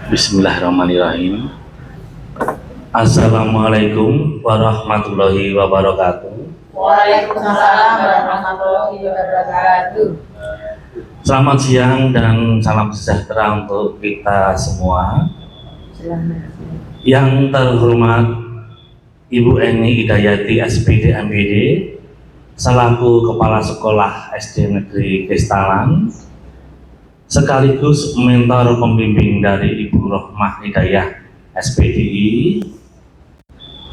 Bismillahirrahmanirrahim. Assalamualaikum warahmatullahi wabarakatuh. Waalaikumsalam warahmatullahi wabarakatuh. Selamat siang dan salam sejahtera untuk kita semua. Yang terhormat Ibu Eni Hidayati SPD MPD selaku Kepala Sekolah SD Negeri Kestalan, sekaligus mentor pembimbing dari Ibu Rohmah Hidayah SPDI,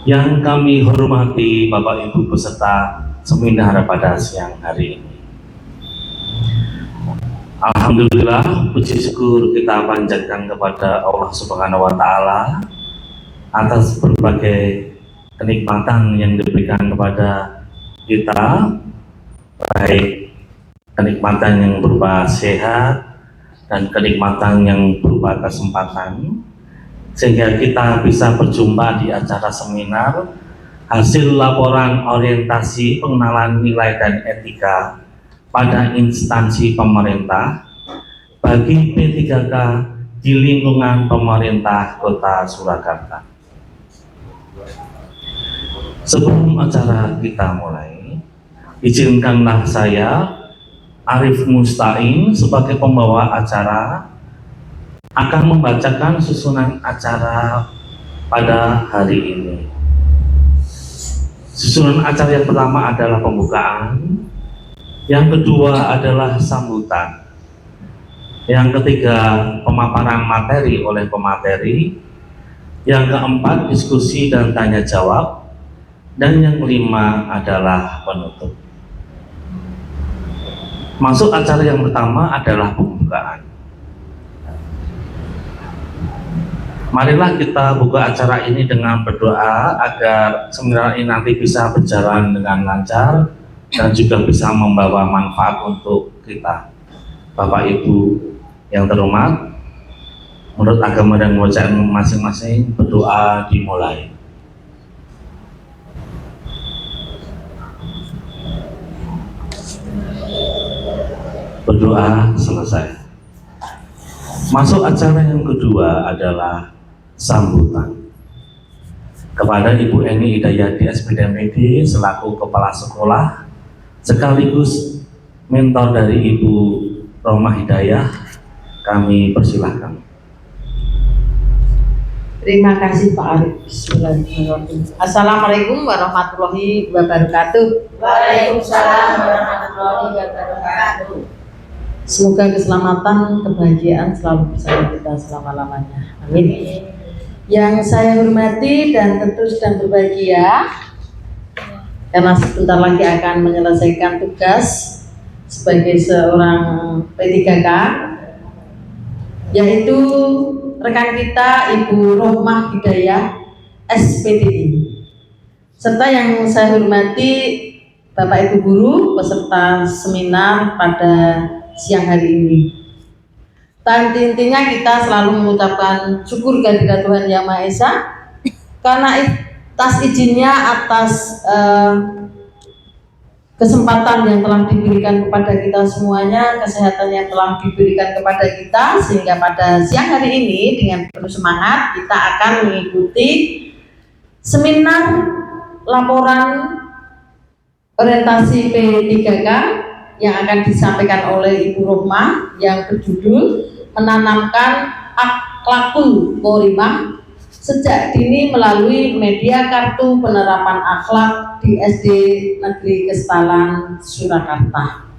yang kami hormati Bapak Ibu peserta seminar pada siang hari ini. Alhamdulillah, puji syukur kita panjatkan kepada Allah Subhanahu wa Ta'ala atas berbagai kenikmatan yang diberikan kepada kita, baik kenikmatan yang berupa sehat dan kenikmatan yang berupa kesempatan, sehingga kita bisa berjumpa di acara seminar hasil laporan orientasi pengenalan nilai dan etika pada instansi pemerintah bagi P3K di lingkungan pemerintah Kota Surakarta. Sebelum acara kita mulai, izinkanlah saya, Arif Mustain, sebagai pembawa acara akan membacakan susunan acara pada hari ini. Susunan acara yang pertama adalah pembukaan, yang kedua adalah sambutan, yang ketiga pemaparan materi oleh pemateri, yang keempat diskusi dan tanya jawab, dan yang kelima adalah penutup. Masuk acara yang pertama adalah pembukaan. Marilah kita buka acara ini dengan berdoa agar seminar ini nanti bisa berjalan dengan lancar dan juga bisa membawa manfaat untuk kita. Bapak Ibu yang terhormat, menurut agama dan kepercayaan masing-masing, berdoa dimulai. Berdoa selesai. Masuk acara yang kedua adalah sambutan. Kepada Ibu Eni Hidayati SPD MPD selaku Kepala Sekolah sekaligus mentor dari Ibu Rohmah Hidayah, kami persilahkan. Terima kasih Pak Arif. Bismillahirrahmanirrahim. Assalamualaikum warahmatullahi wabarakatuh. Waalaikumsalam warahmatullahi wabarakatuh. Semoga keselamatan, kebahagiaan selalu bersama kita selama-lamanya. Amin. Yang saya hormati dan tentu sedang berbahagia karena sebentar lagi akan menyelesaikan tugas sebagai seorang P3K, yaitu rekan kita Ibu Rohmah Hidayah SPDI, serta yang saya hormati Bapak Ibu guru peserta seminar pada siang hari ini. Intinya kita selalu mengucapkan syukur kehadirat Tuhan Yang Maha Esa karena atas izinnya, atas kesempatan yang telah diberikan kepada kita semuanya, kesehatan yang telah diberikan kepada kita, sehingga pada siang hari ini dengan penuh semangat kita akan mengikuti seminar laporan orientasi P3K yang akan disampaikan oleh Ibu Rohmah yang berjudul Menanamkan Akhlakul Karimah Sejak Dini Melalui Media Kartu Penerapan Akhlak di SD Negeri Kestalan, Surakarta.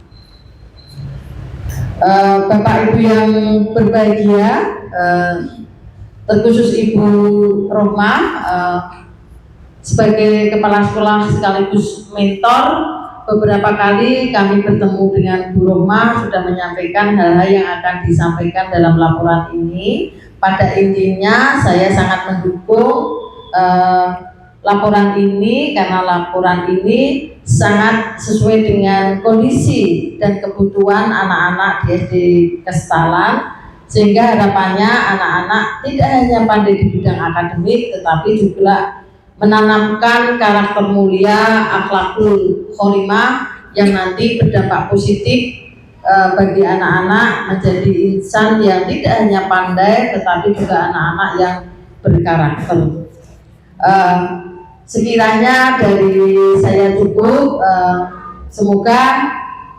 Bapak Ibu yang berbahagia, terkhusus Ibu Rohmah sebagai Kepala Sekolah sekaligus mentor, beberapa kali kami bertemu dengan Bu Rohmah sudah menyampaikan hal-hal yang akan disampaikan dalam laporan ini. Pada intinya saya sangat mendukung laporan ini karena laporan ini sangat sesuai dengan kondisi dan kebutuhan anak-anak di SD Kestalan, sehingga harapannya anak-anak tidak hanya pandai di bidang akademik tetapi juga menanamkan karakter mulia, akhlakul karimah yang nanti berdampak positif bagi anak-anak menjadi insan yang tidak hanya pandai tetapi juga anak-anak yang berkarakter. Sekiranya dari saya cukup, semoga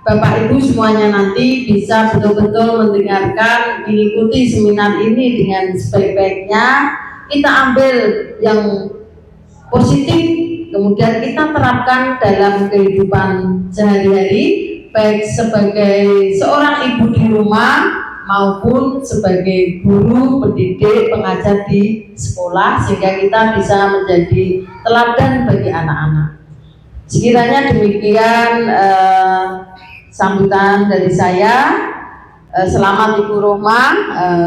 Bapak Ibu semuanya nanti bisa betul-betul mendengarkan, mengikuti seminar ini dengan sebaik-baiknya. Kita ambil yang positif, kemudian kita terapkan dalam kehidupan sehari-hari, baik sebagai seorang ibu di rumah maupun sebagai guru, pendidik, pengajar di sekolah, sehingga kita bisa menjadi teladan bagi anak-anak. Sekiranya demikian sambutan dari saya. Selamat Ibu Rohma,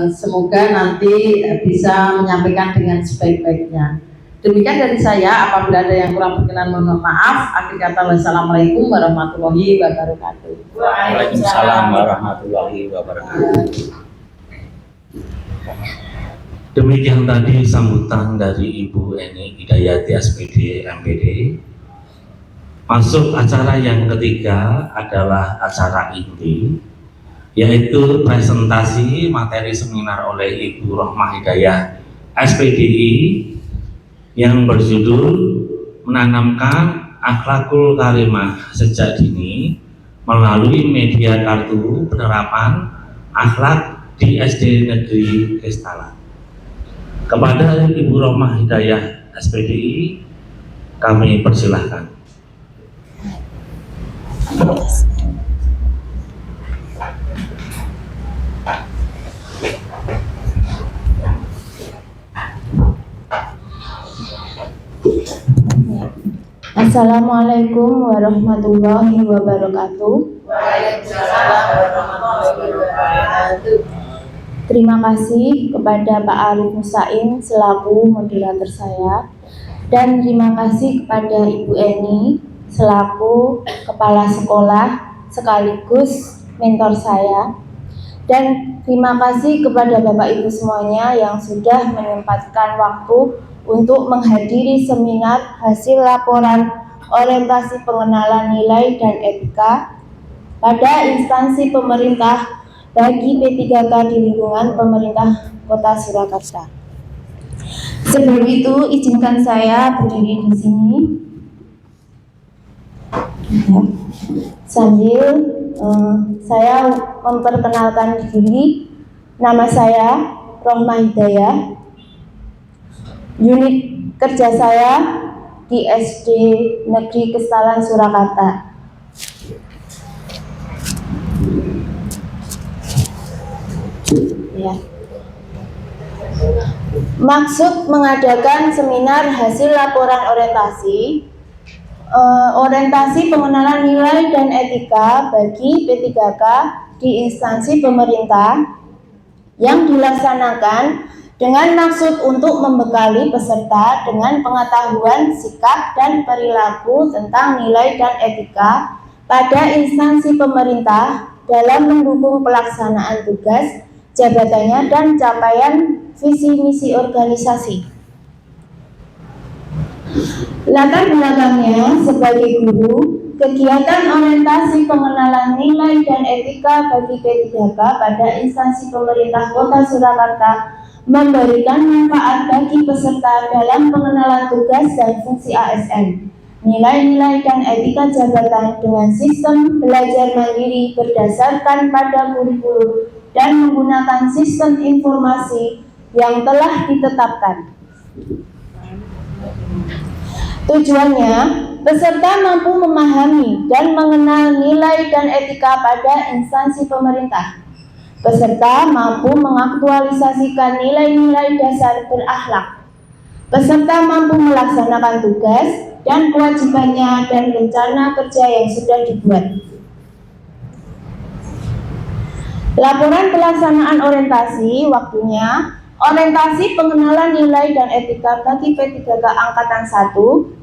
semoga nanti bisa menyampaikan dengan sebaik-baiknya. Demikian dari saya, apabila ada yang kurang berkenan mohon maaf. Akhir kata, wassalamualaikum warahmatullahi wabarakatuh. Waalaikumsalam warahmatullahi wabarakatuh. Demikian tadi sambutan dari Ibu Eni Hidayati SPD MPD. Masuk acara yang ketiga adalah acara inti, yaitu presentasi materi seminar oleh Ibu Rohmah Hidayah SPDI yang berjudul Menanamkan Akhlakul Karimah Sejak Dini Melalui Media Kartu Penerapan Akhlak di SD Negeri Kestalan. Kepada Ibu Rohmah Hidayah SPDI kami persilahkan. Assalamualaikum warahmatullahi wabarakatuh. Waalaikumsalam warahmatullahi wabarakatuh. Terima kasih kepada Pak Arif Musain selaku moderator saya, dan terima kasih kepada Ibu Eni selaku kepala sekolah sekaligus mentor saya, dan terima kasih kepada Bapak Ibu semuanya yang sudah menyempatkan waktu untuk menghadiri seminar hasil laporan orientasi pengenalan nilai dan etika pada instansi pemerintah bagi P3K di lingkungan pemerintah Kota Surakarta. Sebelum itu, izinkan saya berdiri di sini sambil saya memperkenalkan diri. Nama saya Rohmah Hidayah. Unit kerja saya di SD Negeri Kestalan Surakarta. Ya. Maksud mengadakan seminar hasil laporan orientasi pengenalan nilai dan etika bagi P3K di instansi pemerintah yang dilaksanakan dengan maksud untuk membekali peserta dengan pengetahuan sikap dan perilaku tentang nilai dan etika pada instansi pemerintah dalam mendukung pelaksanaan tugas, jabatannya, dan capaian visi misi organisasi. Latar belakangnya sebagai guru, kegiatan orientasi pengenalan nilai dan etika bagi P3K pada instansi pemerintah Kota Surakarta memberikan manfaat bagi peserta dalam pengenalan tugas dan fungsi ASN, nilai-nilai dan etika jabatan dengan sistem belajar mandiri berdasarkan pada kurikulum dan menggunakan sistem informasi yang telah ditetapkan. Tujuannya, peserta mampu memahami dan mengenal nilai dan etika pada instansi pemerintah. Peserta mampu mengaktualisasikan nilai-nilai dasar berakhlak. Peserta mampu melaksanakan tugas dan kewajibannya dan rencana kerja yang sudah dibuat. Laporan pelaksanaan orientasi waktunya. Orientasi pengenalan nilai dan etika bagi P3K Angkatan 1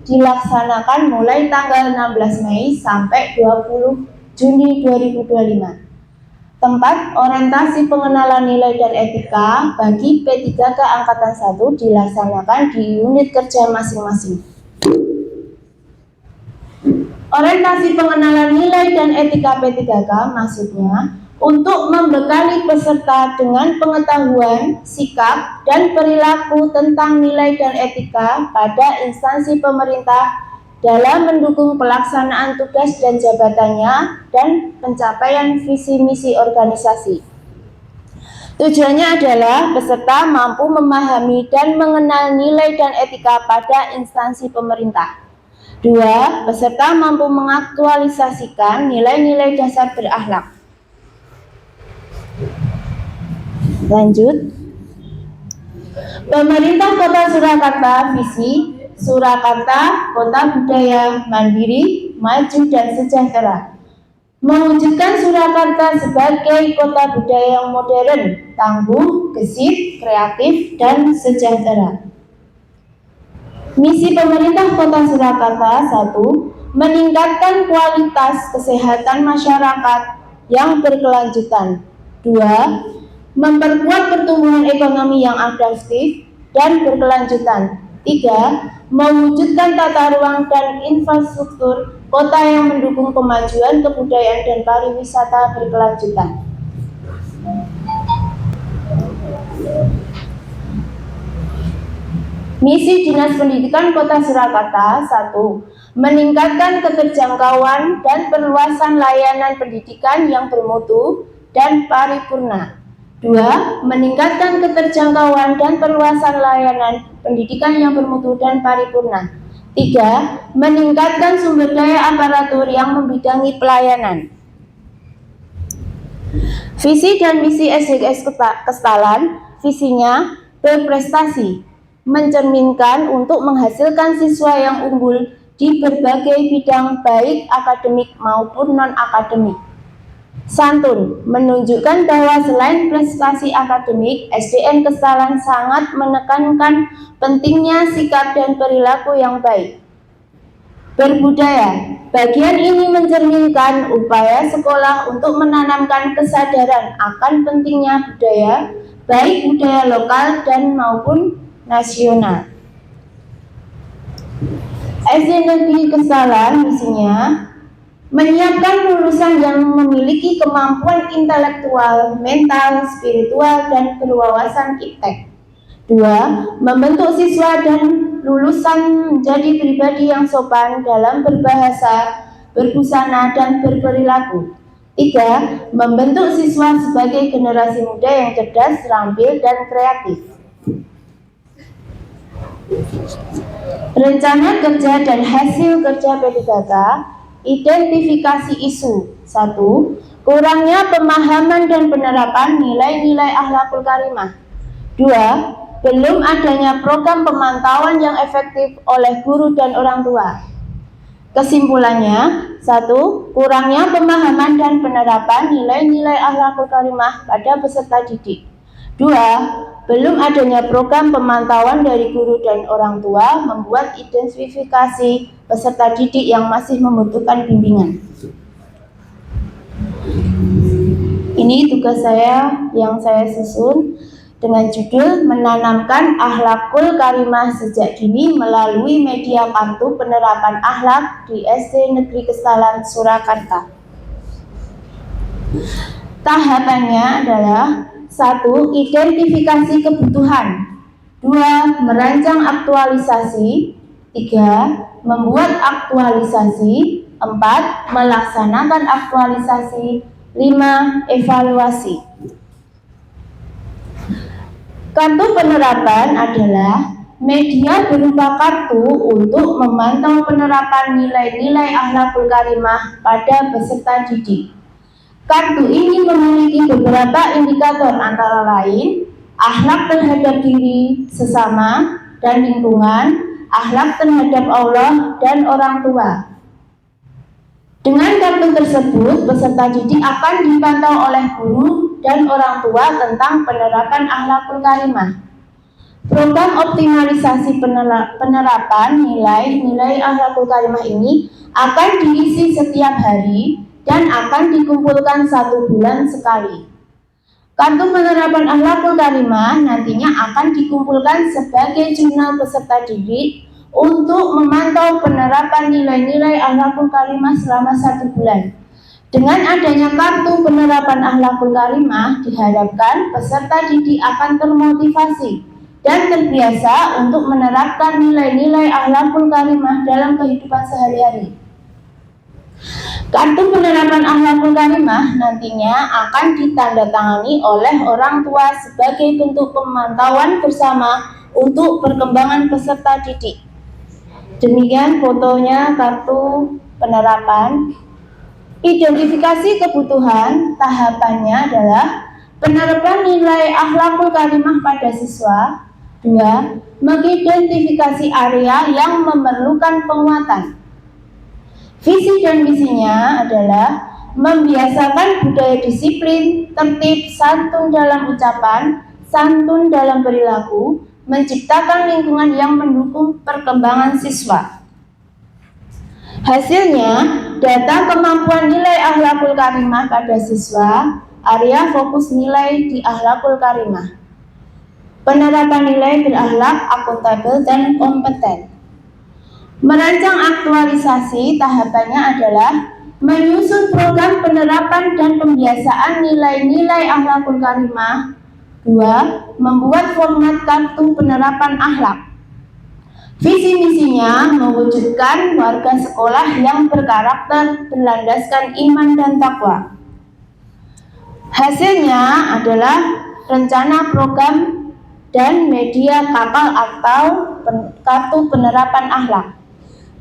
dilaksanakan mulai tanggal 16 Mei sampai 20 Juni 2025. Tempat orientasi pengenalan nilai dan etika bagi P3K Angkatan 1 dilaksanakan di unit kerja masing-masing. Orientasi pengenalan nilai dan etika P3K maksudnya untuk membekali peserta dengan pengetahuan, sikap, dan perilaku tentang nilai dan etika pada instansi pemerintah dalam mendukung pelaksanaan tugas dan jabatannya dan pencapaian visi misi organisasi. Tujuannya adalah peserta mampu memahami dan mengenal nilai dan etika pada instansi pemerintah. 2. Peserta mampu mengaktualisasikan nilai-nilai dasar berakhlak. Lanjut. Pemerintah Kota Surakarta, visi Surakarta, kota budaya, mandiri, maju dan sejahtera. Mewujudkan Surakarta sebagai kota budaya yang modern, tangguh, gesit, kreatif, dan sejahtera. Misi pemerintah Kota Surakarta 1. Meningkatkan kualitas kesehatan masyarakat yang berkelanjutan. 2. Memperkuat pertumbuhan ekonomi yang adaptif dan berkelanjutan. 3. Mewujudkan tata ruang dan infrastruktur kota yang mendukung kemajuan kebudayaan dan pariwisata berkelanjutan. Misi Dinas Pendidikan Kota Surakarta 1. Meningkatkan keterjangkauan dan perluasan layanan pendidikan yang bermutu dan paripurna. 2. Meningkatkan keterjangkauan dan perluasan layanan pendidikan yang bermutu dan paripurna. 3. Meningkatkan sumber daya aparatur yang membidangi pelayanan. Visi dan misi SDGs Kestalan, visinya berprestasi, mencerminkan untuk menghasilkan siswa yang unggul di berbagai bidang baik akademik maupun non-akademik. Santun, menunjukkan bahwa selain prestasi akademik, SDN Kestalan sangat menekankan pentingnya sikap dan perilaku yang baik. Berbudaya, bagian ini mencerminkan upaya sekolah untuk menanamkan kesadaran akan pentingnya budaya, baik budaya lokal dan maupun nasional. SD Negeri Kestalan misinya menyiapkan lulusan yang memiliki kemampuan intelektual, mental, spiritual, dan berwawasan iptek. 2. Membentuk siswa dan lulusan menjadi pribadi yang sopan dalam berbahasa, berbusana, dan berperilaku. 3. Membentuk siswa sebagai generasi muda yang cerdas, terampil, dan kreatif. Rencana kerja dan hasil kerja P3K. Identifikasi isu. 1. Kurangnya pemahaman dan penerapan nilai-nilai akhlakul karimah. 2. Belum adanya program pemantauan yang efektif oleh guru dan orang tua. Kesimpulannya, 1. Kurangnya pemahaman dan penerapan nilai-nilai akhlakul karimah pada peserta didik. 2. Belum adanya program pemantauan dari guru dan orang tua membuat identifikasi peserta didik yang masih membutuhkan bimbingan. Ini tugas saya yang saya susun dengan judul menanamkan akhlakul karimah sejak dini melalui media kartu penerapan akhlak di SD Negeri Kestalan Surakarta. Tahapannya adalah 1. Identifikasi kebutuhan. 2. Merancang aktualisasi. 3. Membuat aktualisasi. 4. Melaksanakan aktualisasi. 5. Evaluasi. Kartu penerapan adalah media berupa kartu untuk memantau penerapan nilai-nilai akhlakul karimah pada peserta didik. Kartu ini memiliki beberapa indikator antara lain akhlak terhadap diri, sesama, dan lingkungan, akhlak terhadap Allah dan orang tua. Dengan kartu tersebut, peserta didik akan dipantau oleh guru dan orang tua tentang penerapan akhlakul karimah. Program optimalisasi penerapan nilai-nilai akhlakul karimah ini akan diisi setiap hari dan akan dikumpulkan 1 bulan sekali. Kartu penerapan akhlakul karimah nantinya akan dikumpulkan sebagai jurnal peserta didik untuk memantau penerapan nilai-nilai akhlakul karimah selama 1 bulan. Dengan adanya kartu penerapan akhlakul karimah, diharapkan peserta didik akan termotivasi dan terbiasa untuk menerapkan nilai-nilai akhlakul karimah dalam kehidupan sehari-hari. Kartu penerapan akhlakul karimah nantinya akan ditandatangani oleh orang tua sebagai bentuk pemantauan bersama untuk perkembangan peserta didik. Demikian fotonya kartu penerapan. Identifikasi kebutuhan, tahapannya adalah penerapan nilai akhlakul karimah pada siswa. 2. Mengidentifikasi area yang memerlukan penguatan. Visi dan misinya adalah membiasakan budaya disiplin, tertib, santun dalam ucapan, santun dalam perilaku, menciptakan lingkungan yang mendukung perkembangan siswa. Hasilnya, data kemampuan nilai akhlakul karimah pada siswa, area fokus nilai di akhlakul karimah. Penerapan nilai berakhlak, akuntabel, dan kompeten. Merancang aktualisasi, tahapannya adalah menyusun program penerapan dan pembiasaan nilai-nilai akhlakul karimah. 2. Membuat format kartu penerapan akhlak. Visi misinya mewujudkan warga sekolah yang berkarakter berlandaskan iman dan takwa. Hasilnya adalah rencana program dan media kapal atau kartu penerapan akhlak.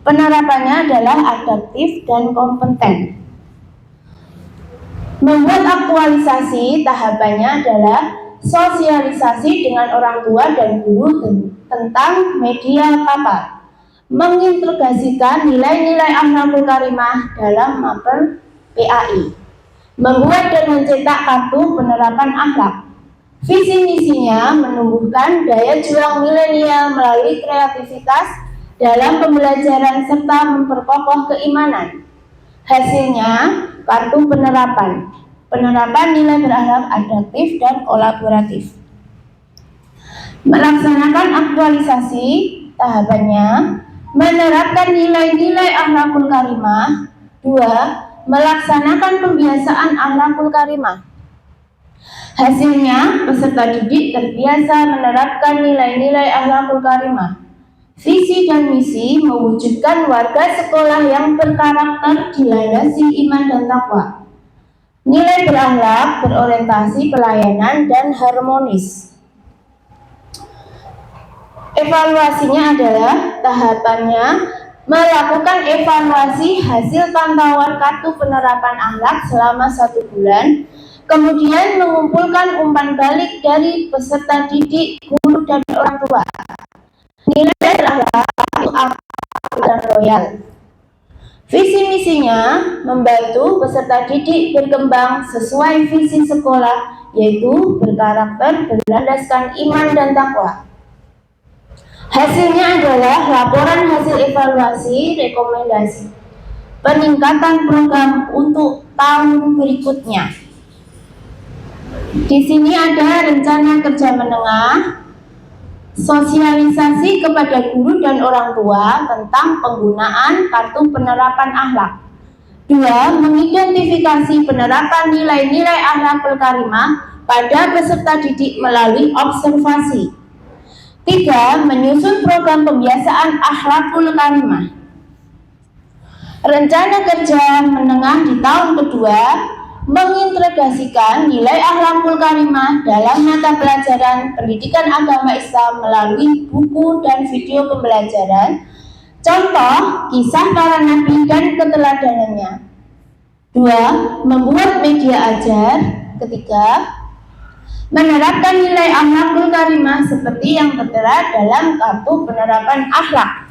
Penerapannya adalah adaptif dan kompeten. Membuat aktualisasi, tahapannya adalah sosialisasi dengan orang tua dan guru tentang media kapal. Mengintegrasikan nilai-nilai akhlakul karimah dalam mapel PAI. Membuat dan mencetak kartu penerapan akhlak. Visi misinya menumbuhkan daya juang milenial melalui kreativitas dalam pembelajaran serta memperkokoh keimanan. Hasilnya, kartu penerapan nilai berakhlak adaptif dan kolaboratif. Melaksanakan aktualisasi, tahapannya menerapkan nilai-nilai akhlakul karimah. 2. Melaksanakan pembiasaan akhlakul karimah. Hasilnya, peserta didik terbiasa menerapkan nilai-nilai akhlakul karimah. Visi dan misi mewujudkan warga sekolah yang berkarakter dilandasi iman dan takwa. Nilai berakhlak, berorientasi pelayanan dan harmonis. Evaluasinya adalah tahapannya melakukan evaluasi hasil pantauan kartu penerapan akhlak selama 1 bulan, kemudian mengumpulkan umpan balik dari peserta didik, guru, dan orang tua. Nilai berakhlak itu aktif dan loyal. Visi misinya membantu peserta didik berkembang sesuai visi sekolah, yaitu berkarakter berlandaskan iman dan takwa. Hasilnya adalah laporan hasil evaluasi rekomendasi peningkatan program untuk tahun berikutnya. Di sini ada rencana kerja menengah, sosialisasi kepada guru dan orang tua tentang penggunaan kartu penerapan akhlak. 2. Mengidentifikasi penerapan nilai-nilai akhlakul karimah pada peserta didik melalui observasi. 3. Menyusun program pembiasaan akhlakul karimah. Rencana kerja menengah di tahun kedua mengintegrasikan nilai akhlakul karimah dalam mata pelajaran pendidikan agama Islam melalui buku dan video pembelajaran, contoh kisah para nabi dan keteladanannya. 2. Membuat media ajar. 3. Menerapkan nilai akhlakul karimah seperti yang tertera dalam kartu penerapan akhlak.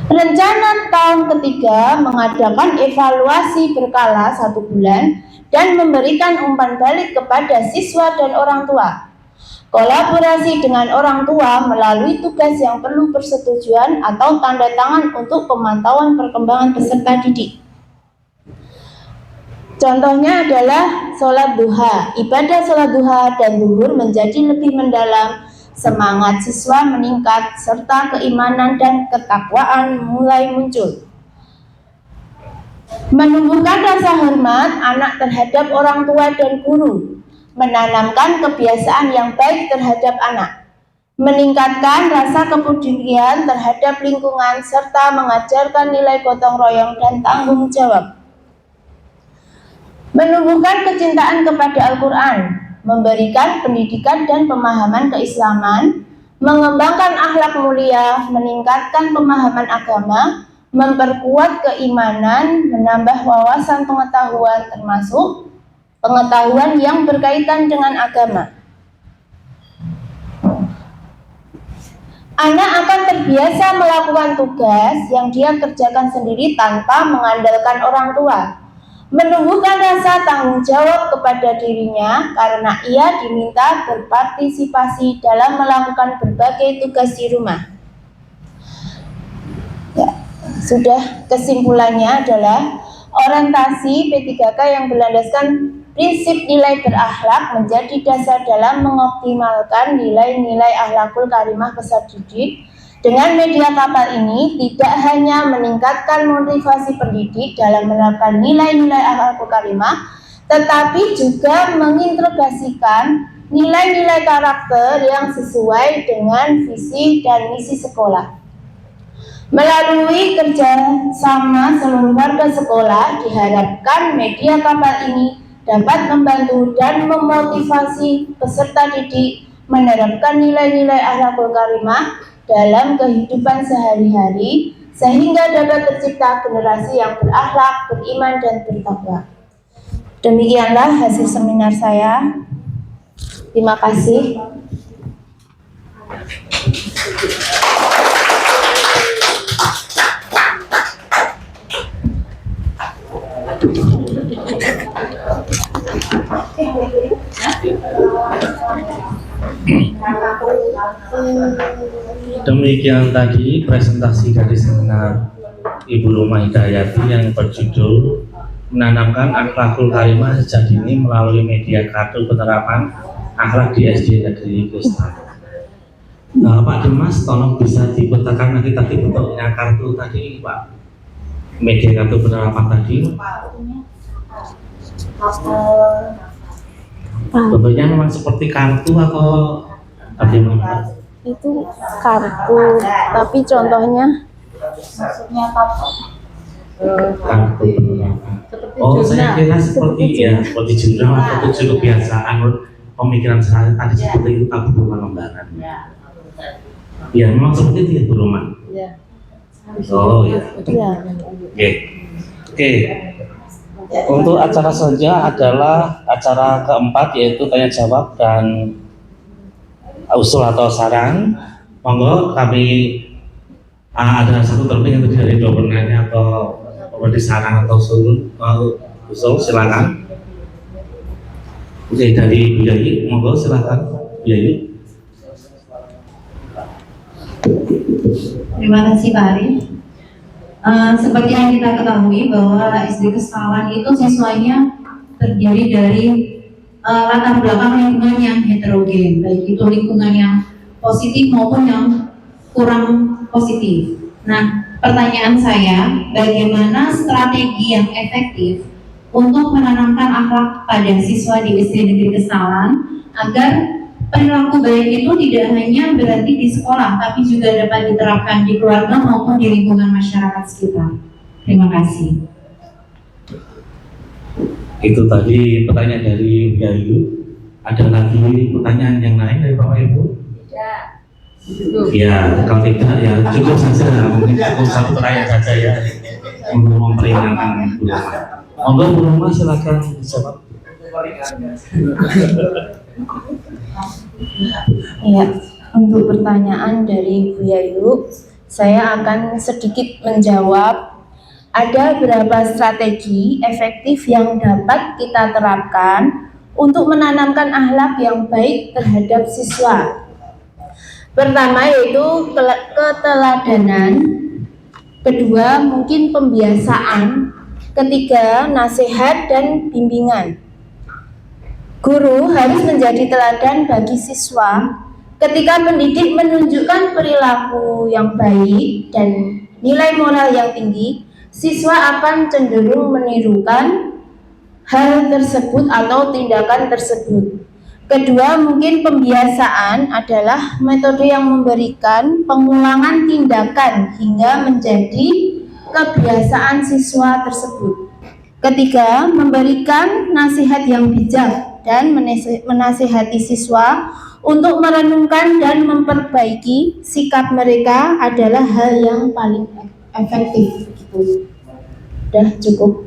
Rencana tahun ketiga mengadakan evaluasi berkala 1 bulan dan memberikan umpan balik kepada siswa dan orang tua. Kolaborasi dengan orang tua melalui tugas yang perlu persetujuan atau tanda tangan untuk pemantauan perkembangan peserta didik. Contohnya adalah sholat duha. Ibadah sholat duha dan zuhur menjadi lebih mendalam semangat siswa meningkat, serta keimanan dan ketakwaan mulai muncul. Menumbuhkan rasa hormat anak terhadap orang tua dan guru, menanamkan kebiasaan yang baik terhadap anak, meningkatkan rasa kepedulian terhadap lingkungan, serta mengajarkan nilai gotong royong dan tanggung jawab. Menumbuhkan kecintaan kepada Al-Quran, memberikan pendidikan dan pemahaman keislaman, mengembangkan akhlak mulia, meningkatkan pemahaman agama, memperkuat keimanan, menambah wawasan pengetahuan termasuk pengetahuan yang berkaitan dengan agama. Anak akan terbiasa melakukan tugas yang dia kerjakan sendiri tanpa mengandalkan orang tua. Menumbuhkan rasa tanggung jawab kepada dirinya karena ia diminta berpartisipasi dalam melakukan berbagai tugas di rumah. Ya, sudah, kesimpulannya adalah orientasi P3K yang berlandaskan prinsip nilai berakhlak menjadi dasar dalam mengoptimalkan nilai-nilai akhlakul karimah peserta didik. Dengan media kapal ini tidak hanya meningkatkan motivasi pendidik dalam menerapkan nilai-nilai akhlakul karimah, tetapi juga mengintegrasikan nilai-nilai karakter yang sesuai dengan visi dan misi sekolah. Melalui kerja sama seluruh warga sekolah, diharapkan media kapal ini dapat membantu dan memotivasi peserta didik menerapkan nilai-nilai akhlakul karimah dalam kehidupan sehari-hari sehingga dapat tercipta generasi yang berakhlak, beriman, dan bertakwa. Demikianlah hasil seminar saya. Terima kasih. Demikian tadi presentasi dari seminar Ibu Rumah Hidayati yang berjudul Menanamkan Akhlakul Karimah Sejak Dini Melalui Media Kartu Penerapan Akhlak di SD Negeri Kristen. Pak Dimas, tolong bisa dipetakan lagi tadi bentuknya kartu tadi, Pak. Media kartu penerapan tadi. Bentuknya memang seperti kartu atau bagaimana? Itu kartu, tapi contohnya Kartu penerapan. Oh, saya kira seperti jurnal atau tujuh kebiasaan pemikiran saya tadi seperti itu, tapi bukan lembaran. Ya, memang seperti itu ya, Bu Roman. Oh ya. Oke. Untuk acara selanjutnya adalah acara keempat, yaitu tanya jawab dan usul atau saran. Monggo kami ada satu topik yang terdiri dari dua penanya atau memberi saran atau usul, silakan. Oke, dari Bu Yayi, monggo silakan Bu Yayi. Terima kasih Pak Arif. Seperti yang kita ketahui bahwa SD Kesalahan itu siswanya terdiri dari latar belakang lingkungan yang heterogen, baik itu lingkungan yang positif maupun yang kurang positif. Nah, pertanyaan saya, bagaimana strategi yang efektif untuk menanamkan akhlak pada siswa di SD Negeri Kesalahan agar perilaku baik itu tidak hanya berhenti di sekolah, tapi juga dapat diterapkan di keluarga maupun di lingkungan masyarakat sekitar. Terima kasih. Itu tadi pertanyaan dari Yayu. Ada lagi pertanyaan yang lain dari Bapak Ibu? Tidak. Ya, kalau tidak ya cukup saja. Mungkin cukup satu pertanyaan saja ya untuk memperingatkan Bu Roma. Monggo Bu Roma silakan dijawab. Ya, untuk pertanyaan dari Bu Yayu, saya akan sedikit menjawab. Ada beberapa strategi efektif yang dapat kita terapkan untuk menanamkan akhlak yang baik terhadap siswa. Pertama yaitu keteladanan, kedua mungkin pembiasaan, ketiga nasihat dan bimbingan. Guru harus menjadi teladan bagi siswa Ketika pendidik menunjukkan perilaku yang baik dan nilai moral yang tinggi, siswa akan cenderung menirukan hal tersebut atau tindakan tersebut. Kedua, mungkin pembiasaan adalah metode yang memberikan pengulangan tindakan hingga menjadi kebiasaan siswa tersebut. Ketiga, memberikan nasihat yang bijak dan menasihati siswa untuk merenungkan dan memperbaiki sikap mereka adalah hal yang paling efektif. Gitu. Udah cukup.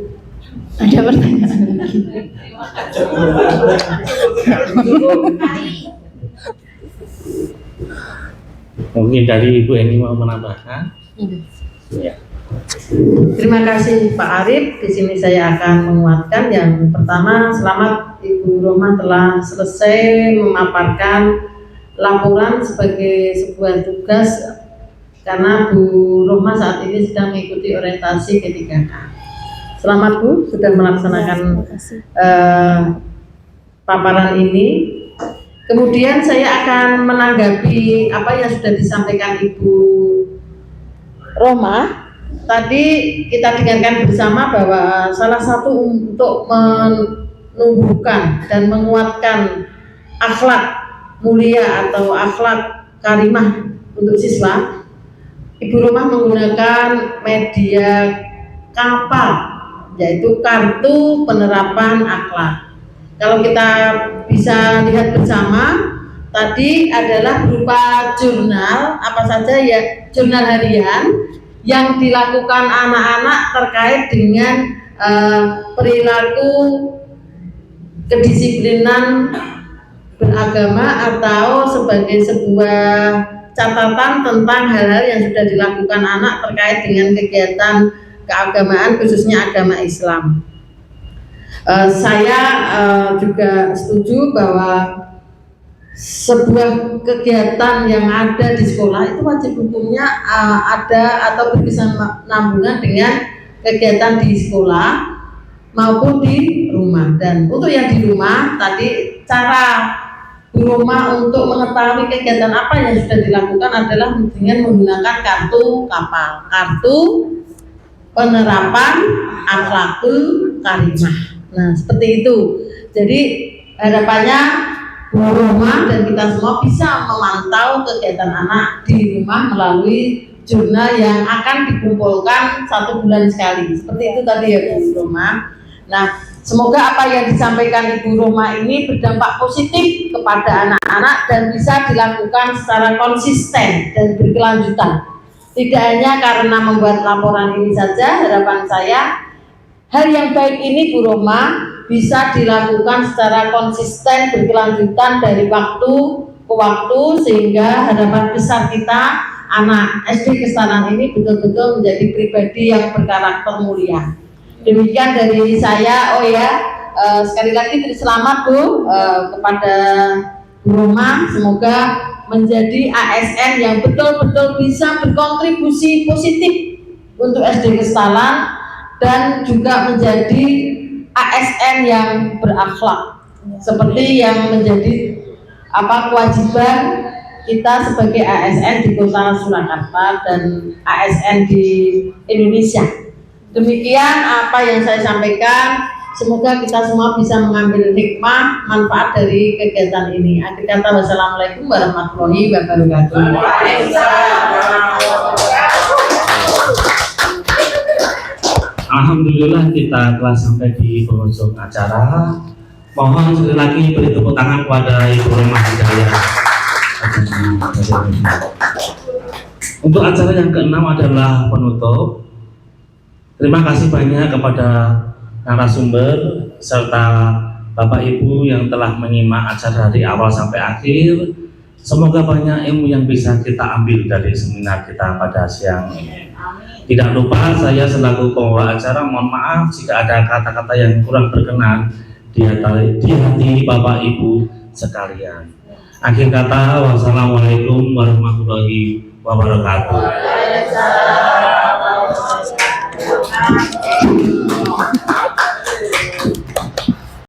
Ada pertanyaan lagi? Mungkin dari Ibu Eni mau menambahkan? Ya. Terima kasih Pak Arif. Di sini saya akan menguatkan yang pertama, selamat Ibu Roma telah selesai memaparkan laporan sebagai sebuah tugas karena Bu Roma saat ini sedang mengikuti orientasi K3K. Selamat Bu, sudah melaksanakan paparan ini. Kemudian saya akan menanggapi apa yang sudah disampaikan Ibu Roma. Tadi kita dengarkan bersama bahwa salah satu untuk menumbuhkan dan menguatkan akhlak mulia atau akhlak karimah untuk siswa, Ibu Roma menggunakan media kapal, yaitu kartu penerapan akhlak. Kalau kita bisa lihat bersama, tadi adalah berupa jurnal, apa saja ya, jurnal harian yang dilakukan anak-anak terkait dengan perilaku kedisiplinan beragama atau sebagai sebuah catatan tentang hal-hal yang sudah dilakukan anak terkait dengan kegiatan keagamaan khususnya agama Islam. Saya juga setuju bahwa sebuah kegiatan yang ada di sekolah itu wajib hukumnya ada atau berkesinambungan dengan kegiatan di sekolah maupun di rumah. Dan untuk yang di rumah tadi, cara Bu Roma untuk mengetahui kegiatan apa yang sudah dilakukan adalah dengan menggunakan kartu kapal, kartu penerapan akhlakul karimah. Nah, seperti itu. Jadi harapannya Bu Roma dan kita semua bisa memantau kegiatan anak di rumah melalui jurnal yang akan dikumpulkan 1 bulan sekali. Seperti itu tadi ya Bu Roma. Nah, semoga apa yang disampaikan Ibu Roma ini berdampak positif kepada anak-anak dan bisa dilakukan secara konsisten dan berkelanjutan. Tidak hanya karena membuat laporan ini saja, harapan saya hal yang baik ini Bu Roma bisa dilakukan secara konsisten berkelanjutan dari waktu ke waktu sehingga harapan besar kita anak SD Kestanan ini betul-betul menjadi pribadi yang berkarakter mulia. Demikian dari saya. Sekali lagi selamat Bu kepada Bu Roma, semoga menjadi ASN yang betul-betul bisa berkontribusi positif untuk SD Kestanan dan juga menjadi ASN yang berakhlak seperti yang menjadi kewajiban kita sebagai ASN di Kota Surakarta dan ASN di Indonesia. Demikian apa yang saya sampaikan. Semoga kita semua bisa mengambil hikmah manfaat dari kegiatan ini. Akhir kata, wassalamualaikum warahmatullahi wabarakatuh. Alhamdulillah kita telah sampai di penghujung acara. Mohon sekali lagi beri tepuk tangan kepada Ibu Roma Hidayah. Untuk acara yang ke-6 adalah penutup. Terima kasih banyak kepada narasumber serta Bapak Ibu yang telah menyimak acara dari awal sampai akhir. Semoga banyak ilmu yang bisa kita ambil dari seminar kita pada siang ini. Tidak lupa saya selaku pembawa acara mohon maaf jika ada kata-kata yang kurang berkenan di hati Bapak Ibu sekalian. Akhir kata, wassalamualaikum warahmatullahi wabarakatuh.